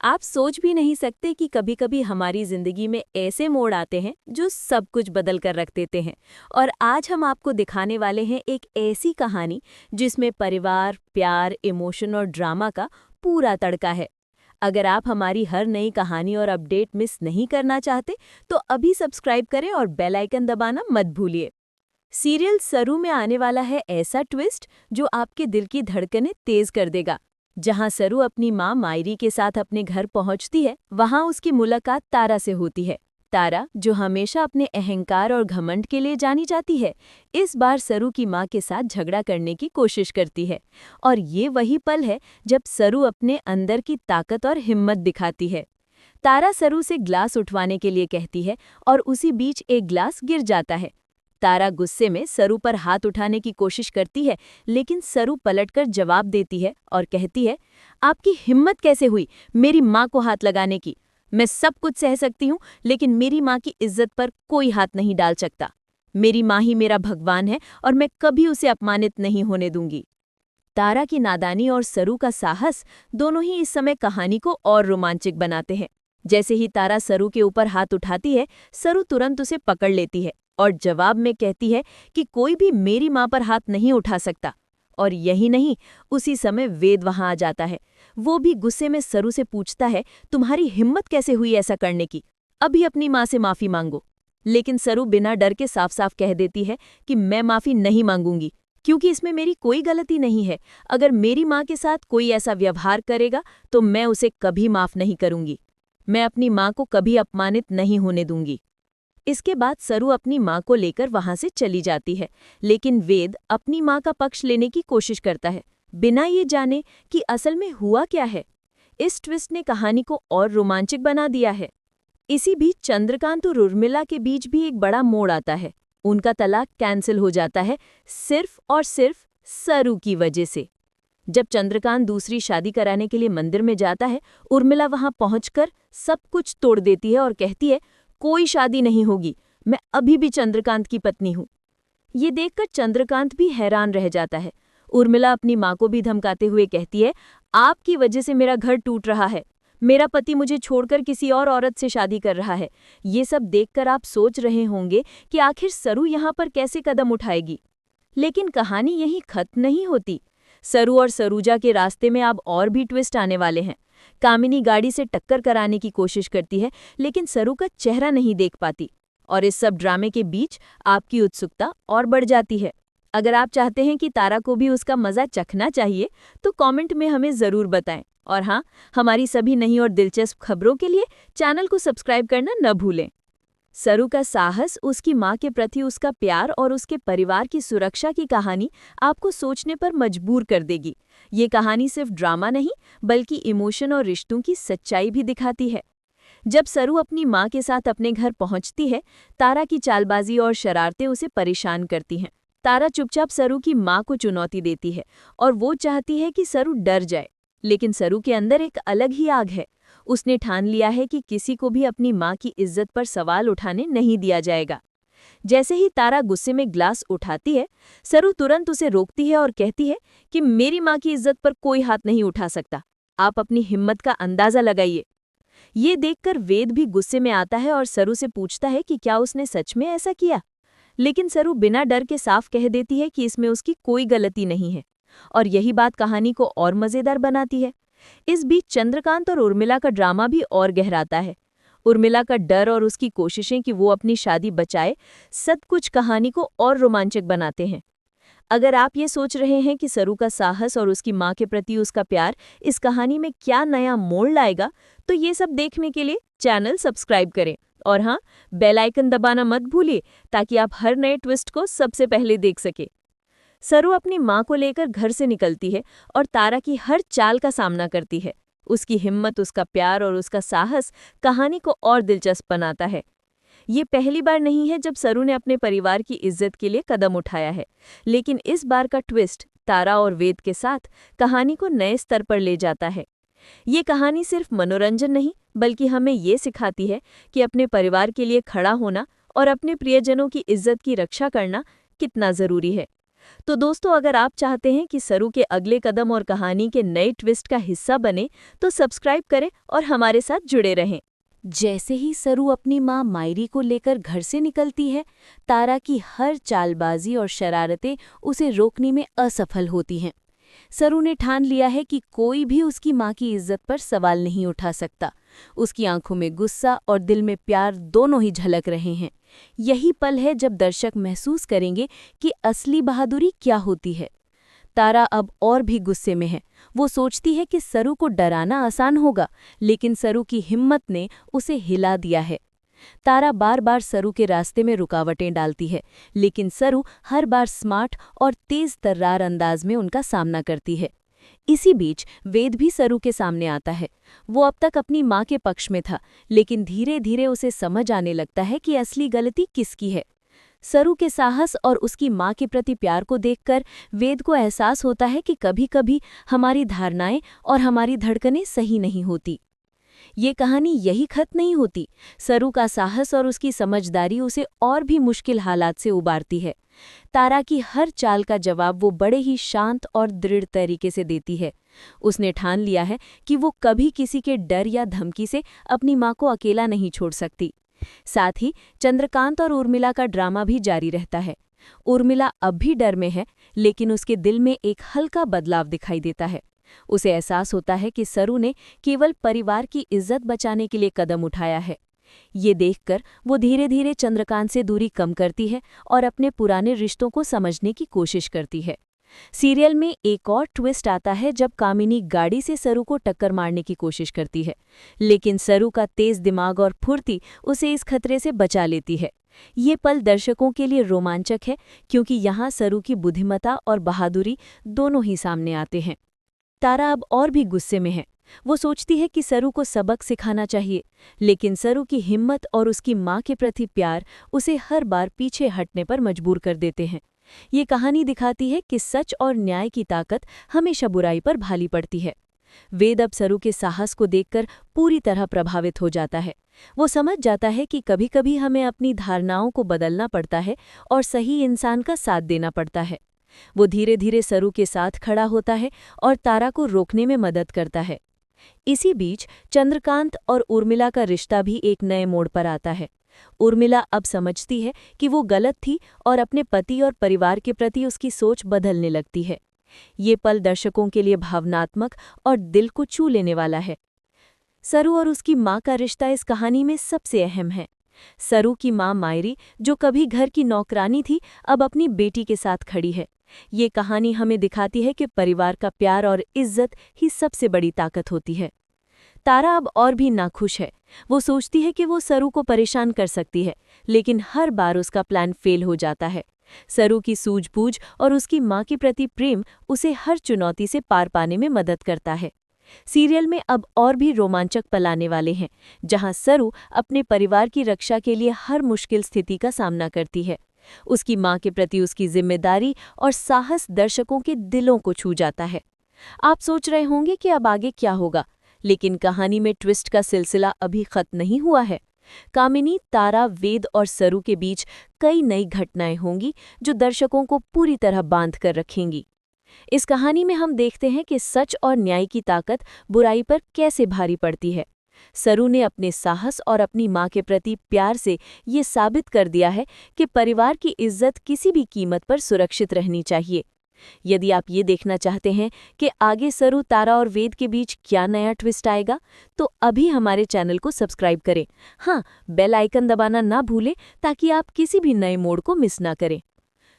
आप सोच भी नहीं सकते कि कभी-कभी हमारी जिंदगी में ऐसे मोड़ आते हैं जो सब कुछ बदल कर रख देते हैं। और आज हम आपको दिखाने वाले हैं एक ऐसी कहानी जिसमें परिवार, प्यार, इमोशन और ड्रामा का पूरा तड़का है। अगर आप हमारी हर नई कहानी और अपडेट मिस नहीं करना चाहते, तो अभी सब्सक्राइब करें और बेल आइकन दबाना मत भूलिए। सीरियल सरू में आने वाला है ऐसा ट्विस्ट जो आपके दिल की धड़कनें तेज कर देगा। जहां सरू अपनी मां मायरी के साथ अपने घर पहुंचती है, वहां उसकी मुलाकात तारा से होती है। तारा, जो हमेशा अपने अहंकार और घमंड के लिए जानी जाती है, इस बार सरू की मां के साथ झगड़ा करने की कोशिश करती है। और ये वही पल है जब सरू अपने अंदर की ताकत और हिम्मत दिखाती है। तारा सरू से ग्लास उठवाने के लिए कहती है और उसी बीच एक ग्लास गिर जाता है। तारा गुस्से में सरू पर हाथ उठाने की कोशिश करती है, लेकिन सरू पलटकर जवाब देती है और कहती है, आपकी हिम्मत कैसे हुई मेरी माँ को हाथ लगाने की? मैं सब कुछ सह सकती हूँ, लेकिन मेरी माँ की इज्जत पर कोई हाथ नहीं डाल सकता। मेरी माँ ही मेरा भगवान है और मैं कभी उसे अपमानित नहीं होने दूंगी। तारा की नादानी और सरू का साहस दोनों ही इस समय कहानी को और रोमांचक बनाते हैं। जैसे ही तारा सरू के ऊपर हाथ उठाती है, सरू तुरंत उसे पकड़ लेती है और जवाब में कहती है कि कोई भी मेरी मां पर हाथ नहीं उठा सकता। और यही नहीं, उसी समय वेद वहां आ जाता है। वो भी गुस्से में सरू से पूछता है, तुम्हारी हिम्मत कैसे हुई ऐसा करने की? अभी अपनी मां से माफी मांगो। लेकिन सरू बिना डर के साफ साफ कह देती है कि मैं माफी नहीं मांगूंगी, क्योंकि इसमें मेरी कोई गलती नहीं है। अगर मेरी मां के साथ कोई ऐसा व्यवहार करेगा तो मैं उसे कभी माफ नहीं करूंगी। मैं अपनी मां को कभी अपमानित नहीं होने दूंगी। इसके बाद सरू अपनी मां को लेकर वहां से चली जाती है, लेकिन वेद अपनी मां का पक्ष लेने की कोशिश करता है, बिना ये जाने कि असल में हुआ क्या है। इस ट्विस्ट ने कहानी को और रोमांचक बना दिया है। इसी बीच चंद्रकांत और उर्मिला के बीच भी एक बड़ा मोड़ आता है। उनका तलाक कैंसिल हो जाता है, सिर्फ और सिर्फ सरू की वजह से। जब चंद्रकांत दूसरी शादी कराने के लिए मंदिर में जाता है, उर्मिला वहां पहुंचकर सब कुछ तोड़ देती है और कहती है, कोई शादी नहीं होगी, मैं अभी भी चंद्रकांत की पत्नी हूं। ये देखकर चंद्रकांत भी हैरान रह जाता है। उर्मिला अपनी मां को भी धमकाते हुए कहती है, आपकी वजह से मेरा घर टूट रहा है। मेरा पति मुझे छोड़कर किसी और औरत से शादी कर रहा है। ये सब देखकर आप सोच रहे होंगे कि आखिर सरू यहाँ पर कैसे कदम उठाएगी। लेकिन कहानी यहीं खत्म नहीं होती। सरू और सरूजा के रास्ते में अब और भी ट्विस्ट आने वाले हैं। कामिनी गाड़ी से टक्कर कराने की कोशिश करती है, लेकिन सरू का चेहरा नहीं देख पाती। और इस सब ड्रामे के बीच आपकी उत्सुकता और बढ़ जाती है। अगर आप चाहते हैं कि तारा को भी उसका मजा चखना चाहिए, तो कमेंट में हमें ज़रूर बताएं। और हाँ, हमारी सभी नई और दिलचस्प खबरों के लिए चैनल को सब्सक्राइब करना न भूलें। सरू का साहस, उसकी मां के प्रति उसका प्यार और उसके परिवार की सुरक्षा की कहानी आपको सोचने पर मजबूर कर देगी। ये कहानी सिर्फ ड्रामा नहीं, बल्कि इमोशन और रिश्तों की सच्चाई भी दिखाती है। जब सरू अपनी मां के साथ अपने घर पहुंचती है, तारा की चालबाजी और शरारतें उसे परेशान करती हैं। तारा चुपचाप सरू की मां को चुनौती देती है और वो चाहती है कि सरू डर जाए। लेकिन सरू के अंदर एक अलग ही आग है। उसने ठान लिया है कि किसी को भी अपनी मां की इज्जत पर सवाल उठाने नहीं दिया जाएगा। जैसे ही तारा गुस्से में ग्लास उठाती है, सरू तुरंत उसे रोकती है और कहती है कि मेरी मां की इज्जत पर कोई हाथ नहीं उठा सकता। आप अपनी हिम्मत का अंदाजा लगाइए। ये देखकर वेद भी गुस्से में आता है और सरू से पूछता है कि क्या उसने सच में ऐसा किया। लेकिन सरू बिना डर के साफ कह देती है कि इसमें उसकी कोई गलती नहीं है। और यही बात कहानी को और मजेदार बनाती है। इस बीच चंद्रकांत और उर्मिला का ड्रामा भी और गहराता है। उर्मिला का डर और उसकी कोशिशें कि वो अपनी शादी बचाए, सब कुछ कहानी को और रोमांचक बनाते हैं। अगर आप ये सोच रहे हैं कि सरू का साहस और उसकी मां के प्रति उसका प्यार इस कहानी में क्या नया मोड़ लाएगा, तो ये सब देखने के लिए चैनल सब्सक्राइब करें। और हाँ, बेल आइकन दबाना मत भूलिए, ताकि आप हर नए ट्विस्ट को सबसे पहले देख सके। सरू अपनी मां को लेकर घर से निकलती है और तारा की हर चाल का सामना करती है। उसकी हिम्मत, उसका प्यार और उसका साहस कहानी को और दिलचस्प बनाता है। ये पहली बार नहीं है जब सरू ने अपने परिवार की इज्जत के लिए कदम उठाया है, लेकिन इस बार का ट्विस्ट तारा और वेद के साथ कहानी को नए स्तर पर ले जाता है। ये कहानी सिर्फ मनोरंजन नहीं, बल्कि हमें ये सिखाती है कि अपने परिवार के लिए खड़ा होना और अपने प्रियजनों की इज्जत की रक्षा करना कितना जरूरी है। तो दोस्तों, अगर आप चाहते हैं कि सरू के अगले कदम और कहानी के नए ट्विस्ट का हिस्सा बने, तो सब्सक्राइब करें और हमारे साथ जुड़े रहें। जैसे ही सरू अपनी माँ मायरी को लेकर घर से निकलती है, तारा की हर चालबाजी और शरारतें उसे रोकने में असफल होती हैं। सरू ने ठान लिया है कि कोई भी उसकी माँ की इज्जत पर सवाल नहीं उठा सकता। उसकी आंखों में गुस्सा और दिल में प्यार दोनों ही झलक रहे हैं। यही पल है जब दर्शक महसूस करेंगे कि असली बहादुरी क्या होती है। तारा अब और भी गुस्से में है। वो सोचती है कि सरू को डराना आसान होगा, लेकिन सरू की हिम्मत ने उसे हिला दिया है। तारा बार बार सरू के रास्ते में रुकावटें डालती है, लेकिन सरू हर बार स्मार्ट और तेज तर्रार अंदाज में उनका सामना करती है। इसी बीच वेद भी सरू के सामने आता है। वो अब तक अपनी माँ के पक्ष में था, लेकिन धीरे धीरे उसे समझ आने लगता है कि असली गलती किसकी है। सरू के साहस और उसकी माँ के प्रति प्यार को देखकर वेद को एहसास होता है कि कभी कभी हमारी धारणाएं और हमारी धड़कनें सही नहीं होती। ये कहानी यही खत्म नहीं होती। सरू का साहस और उसकी समझदारी उसे और भी मुश्किल हालात से उबारती है। तारा की हर चाल का जवाब वो बड़े ही शांत और दृढ़ तरीके से देती है। उसने ठान लिया है कि वो कभी किसी के डर या धमकी से अपनी माँ को अकेला नहीं छोड़ सकती। साथ ही चंद्रकांत और उर्मिला का ड्रामा भी जारी रहता है। उर्मिला अब भी डर में है, लेकिन उसके दिल में एक हल्का बदलाव दिखाई देता है। उसे एहसास होता है कि सरू ने केवल परिवार की इज्जत बचाने के लिए कदम उठाया है। ये देखकर वो धीरे धीरे चंद्रकांत से दूरी कम करती है और अपने पुराने रिश्तों को समझने की कोशिश करती है। सीरियल में एक और ट्विस्ट आता है जब कामिनी गाड़ी से सरू को टक्कर मारने की कोशिश करती है, लेकिन सरू का तेज दिमाग और फुर्ती उसे इस खतरे से बचा लेती है। ये पल दर्शकों के लिए रोमांचक है, क्योंकि यहाँ सरू की बुद्धिमत्ता और बहादुरी दोनों ही सामने आते हैं। तारा अब और भी गुस्से में है। वो सोचती है कि सरू को सबक सिखाना चाहिए, लेकिन सरू की हिम्मत और उसकी माँ के प्रति प्यार उसे हर बार पीछे हटने पर मजबूर कर देते हैं। ये कहानी दिखाती है कि सच और न्याय की ताकत हमेशा बुराई पर भारी पड़ती है। वेद अब सरू के साहस को देखकर पूरी तरह प्रभावित हो जाता है। वो समझ जाता है कि कभी कभी हमें अपनी धारणाओं को बदलना पड़ता है और सही इंसान का साथ देना पड़ता है। वो धीरे धीरे सरू के साथ खड़ा होता है और तारा को रोकने में मदद करता है। इसी बीच चंद्रकांत और उर्मिला का रिश्ता भी एक नए मोड़ पर आता है। उर्मिला अब समझती है कि वो गलत थी और अपने पति और परिवार के प्रति उसकी सोच बदलने लगती है। ये पल दर्शकों के लिए भावनात्मक और दिल को छू लेने वाला है। सरू और उसकी माँ का रिश्ता इस कहानी में सबसे अहम है। सरू की माँ मायरी, जो कभी घर की नौकरानी थी, अब अपनी बेटी के साथ खड़ी है। ये कहानी हमें दिखाती है कि परिवार का प्यार और इज्जत ही सबसे बड़ी ताकत होती है। तारा अब और भी नाखुश है। वो सोचती है कि वो सरू को परेशान कर सकती है, लेकिन हर बार उसका प्लान फेल हो जाता है। सरू की सूझबूझ और उसकी माँ के प्रति प्रेम उसे हर चुनौती से पार पाने में मदद करता है। सीरियल में अब और भी रोमांचक पल आने वाले हैं, जहां सरू अपने परिवार की रक्षा के लिए हर मुश्किल स्थिति का सामना करती है। उसकी माँ के प्रति उसकी जिम्मेदारी और साहस दर्शकों के दिलों को छू जाता है। आप सोच रहे होंगे कि अब आगे क्या होगा, लेकिन कहानी में ट्विस्ट का सिलसिला अभी खत्म नहीं हुआ है। कामिनी, तारा, वेद और सरू के बीच कई नई घटनाएं होंगी जो दर्शकों को पूरी तरह बांध कर रखेंगी। इस कहानी में हम देखते हैं कि सच और न्याय की ताकत बुराई पर कैसे भारी पड़ती है। सरू ने अपने साहस और अपनी माँ के प्रति प्यार से ये साबित कर दिया है कि परिवार की इज्जत किसी भी कीमत पर सुरक्षित रहनी चाहिए। यदि आप ये देखना चाहते हैं कि आगे सरू, तारा और वेद के बीच क्या नया ट्विस्ट आएगा, तो अभी हमारे चैनल को सब्सक्राइब करें। हाँ, बेल आइकन दबाना ना भूलें ताकि आप किसी भी नए मोड़ को मिस ना करें।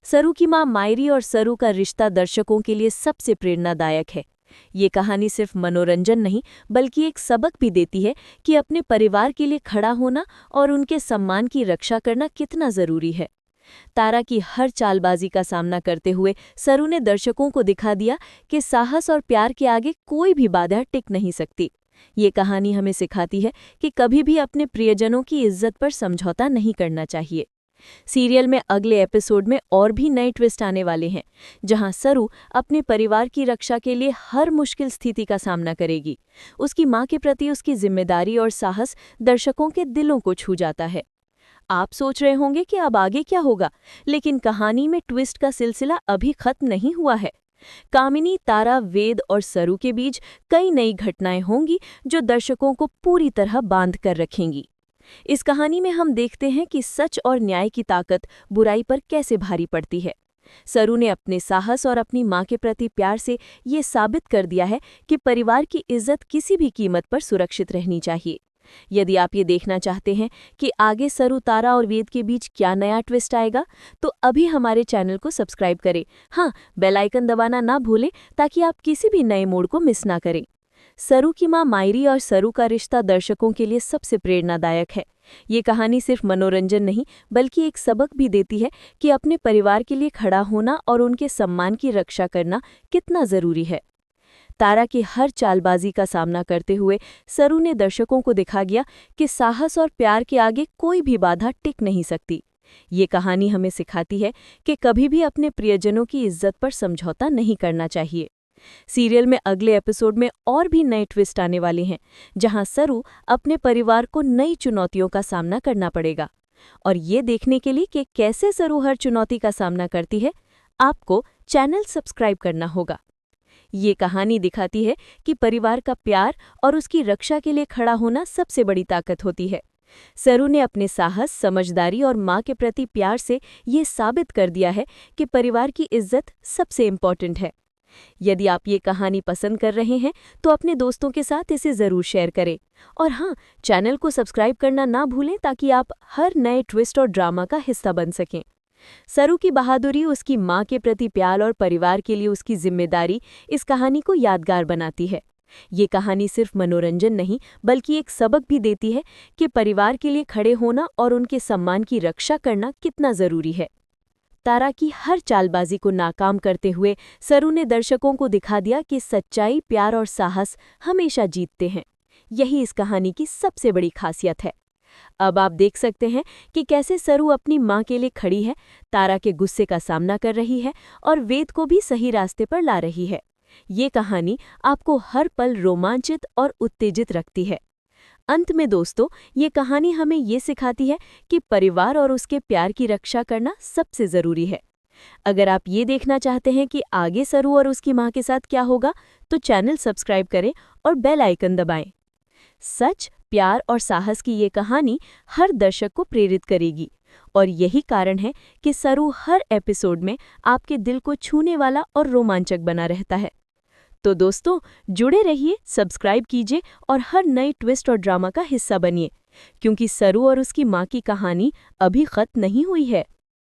सरू की माँ मायरी और सरू का रिश्ता दर्शकों के लिए सबसे प्रेरणादायक है। ये कहानी सिर्फ मनोरंजन नहीं, बल्कि एक सबक भी देती है कि अपने परिवार के लिए खड़ा होना और उनके सम्मान की रक्षा करना कितना जरूरी है। तारा की हर चालबाजी का सामना करते हुए सरू ने दर्शकों को दिखा दिया कि साहस और प्यार के आगे कोई भी बाधा टिक नहीं सकती। ये कहानी हमें सिखाती है कि कभी भी अपने प्रियजनों की इज्जत पर समझौता नहीं करना चाहिए। सीरियल में अगले एपिसोड में और भी नए ट्विस्ट आने वाले हैं, जहां सरू अपने परिवार की रक्षा के लिए हर मुश्किल स्थिति का सामना करेगी। उसकी माँ के प्रति उसकी जिम्मेदारी और साहस दर्शकों के दिलों को छू जाता है। आप सोच रहे होंगे कि अब आगे क्या होगा, लेकिन कहानी में ट्विस्ट का सिलसिला अभी खत्म नहीं हुआ है। कामिनी, तारा, वेद और सरू के बीच कई नई घटनाएं होंगी जो दर्शकों को पूरी तरह बांध कर रखेंगी। इस कहानी में हम देखते हैं कि सच और न्याय की ताकत बुराई पर कैसे भारी पड़ती है। सरू ने अपने साहस और अपनी मां के प्रति प्यार से ये साबित कर दिया है कि परिवार की इज्जत किसी भी कीमत पर सुरक्षित रहनी चाहिए। यदि आप ये देखना चाहते हैं कि आगे सरू, तारा और वेद के बीच क्या नया ट्विस्ट आएगा, तो अभी हमारे चैनल को सब्सक्राइब करें। हाँ, बेल आइकन दबाना ना भूलें ताकि आप किसी भी नए मोड़ को मिस ना करें। सरू की मां मायरी और सरू का रिश्ता दर्शकों के लिए सबसे प्रेरणादायक है। ये कहानी सिर्फ मनोरंजन नहीं, बल्कि एक सबक भी देती है कि अपने परिवार के लिए खड़ा होना और उनके सम्मान की रक्षा करना कितना जरूरी है। तारा की हर चालबाजी का सामना करते हुए सरू ने दर्शकों को दिखा दिया कि साहस और प्यार के आगे कोई भी बाधा टिक नहीं सकती। ये कहानी हमें सिखाती है कि कभी भी अपने प्रियजनों की इज्जत पर समझौता नहीं करना चाहिए। सीरियल में अगले एपिसोड में और भी नए ट्विस्ट आने वाले हैं, जहां सरू अपने परिवार को नई चुनौतियों का सामना करना पड़ेगा। और ये देखने के लिए कि कैसे सरू हर चुनौती का सामना करती है, आपको चैनल सब्सक्राइब करना होगा। ये कहानी दिखाती है कि परिवार का प्यार और उसकी रक्षा के लिए खड़ा होना सबसे बड़ी ताकत होती है। सरू ने अपने साहस, समझदारी और मां के प्रति प्यार से ये साबित कर दिया है कि परिवार की इज्जत सबसे इम्पोर्टेंट है। यदि आप ये कहानी पसंद कर रहे हैं तो अपने दोस्तों के साथ इसे ज़रूर शेयर करें। और हाँ, चैनल को सब्सक्राइब करना ना भूलें ताकि आप हर नए ट्विस्ट और ड्रामा का हिस्सा बन सकें। सरू की बहादुरी, उसकी मां के प्रति प्यार और परिवार के लिए उसकी जिम्मेदारी इस कहानी को यादगार बनाती है। ये कहानी सिर्फ मनोरंजन नहीं, बल्कि एक सबक भी देती है कि परिवार के लिए खड़े होना और उनके सम्मान की रक्षा करना कितना ज़रूरी है। तारा की हर चालबाजी को नाकाम करते हुए सरू ने दर्शकों को दिखा दिया कि सच्चाई, प्यार और साहस हमेशा जीतते हैं। यही इस कहानी की सबसे बड़ी खासियत है। अब आप देख सकते हैं कि कैसे सरू अपनी मां के लिए खड़ी है, तारा के गुस्से का सामना कर रही है और वेद को भी सही रास्ते पर ला रही है। ये कहानी आपको हर पल रोमांचित और उत्तेजित रखती है। अंत में दोस्तों, ये कहानी हमें ये सिखाती है कि परिवार और उसके प्यार की रक्षा करना सबसे ज़रूरी है। अगर आप ये देखना चाहते हैं कि आगे सरू और उसकी मां के साथ क्या होगा, तो चैनल सब्सक्राइब करें और बेल आइकन दबाएं। सच, प्यार और साहस की ये कहानी हर दर्शक को प्रेरित करेगी और यही कारण है कि सरू हर एपिसोड में आपके दिल को छूने वाला और रोमांचक बना रहता है। तो दोस्तों, जुड़े रहिए, सब्सक्राइब कीजिए और हर नए ट्विस्ट और ड्रामा का हिस्सा बनिए, क्योंकि सरू और उसकी मां की कहानी अभी खत्म नहीं हुई है।